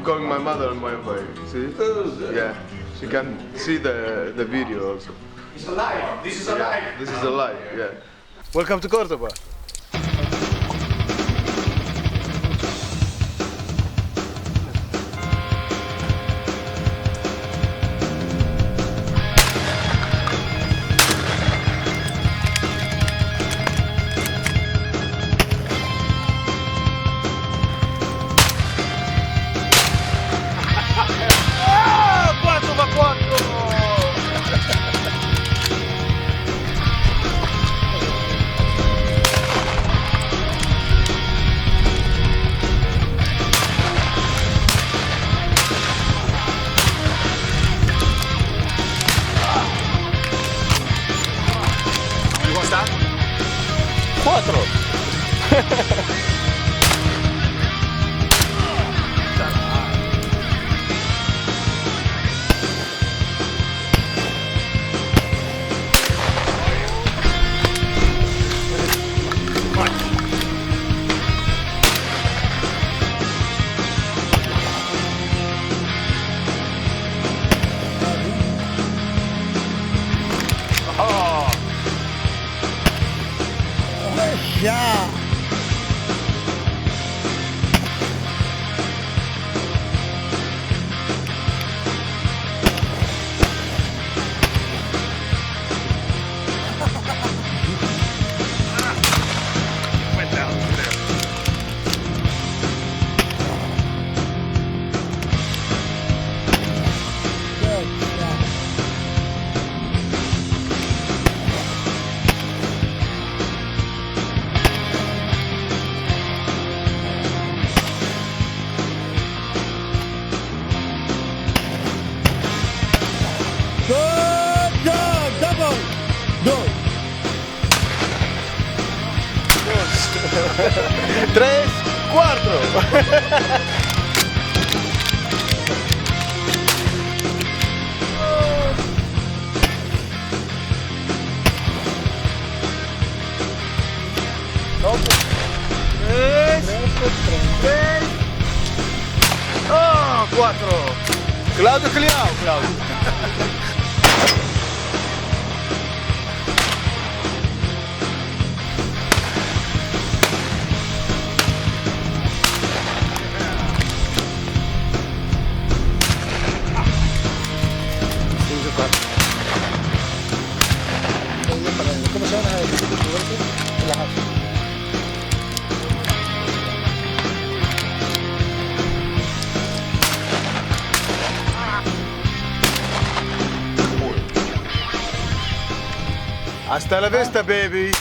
calling my mother on Wi-Fi. See? Yeah. She can see the video also. It's alive. This is alive. Yeah, this is alive. Yeah. Welcome to Cordoba. Cuatro. Yeah. Went down there. Good shot. Good job, double. Go. Tres, cuatro. Tres. Oh, cuatro. Claudio, Claudio. ¿Cómo se llama la Hasta la vista, baby.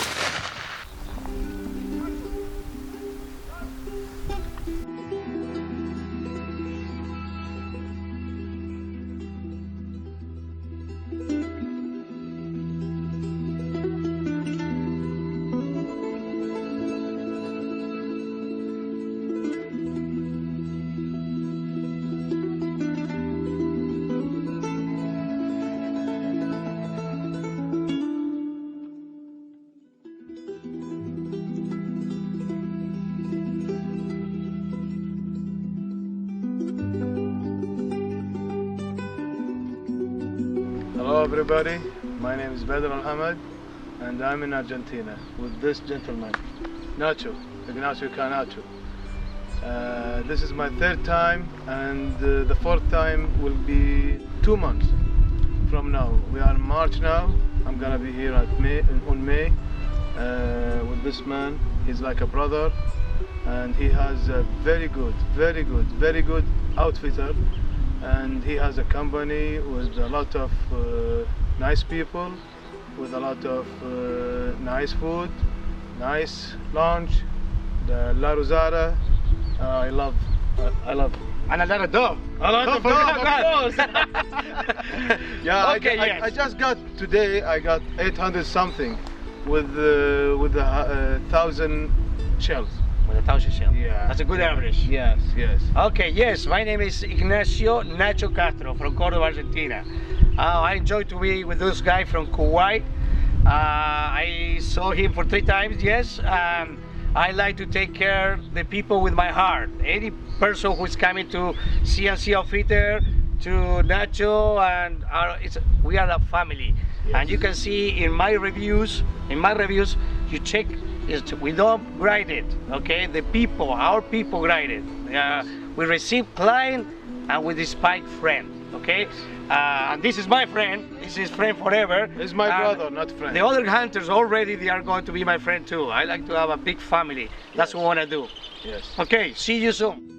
Hello everybody, my name is Bader Alfahad and I'm in Argentina with this gentleman, Nacho, Ignacio Nacho. This is my third time and the fourth time will be 2 months from now. We are in March now. I'm gonna be here on May with this man. He's like a brother and he has a very good outfitter. And he has a company with a lot of nice people, with a lot of nice food, nice lunch, the La Rosada. I love. And a lot of dough. A lot of dog, of course. Yeah, Okay, I, yes. I just got today. I got 800 something with 1,000 shells. With 1,000 shell. Yeah. That's a good average. Yes, yes. Okay, yes, my name is Ignacio Nacho Castro from Cordoba, Argentina. I enjoy to be with this guy from Kuwait. I saw him for 3 times, yes. I like to take care the people with my heart. Any person who's coming to CNC Outfitter, to Nacho, and we are a family. Yes. And you can see in my reviews, you check, we don't grade it, okay? The people, our people grade it. We receive client and we despite friend, okay? And this is my friend, this is friend forever. He's my brother, not friend. The other hunters already, they are going to be my friend too. I like to have a big family. That's what I want to do. Yes. Okay, see you soon.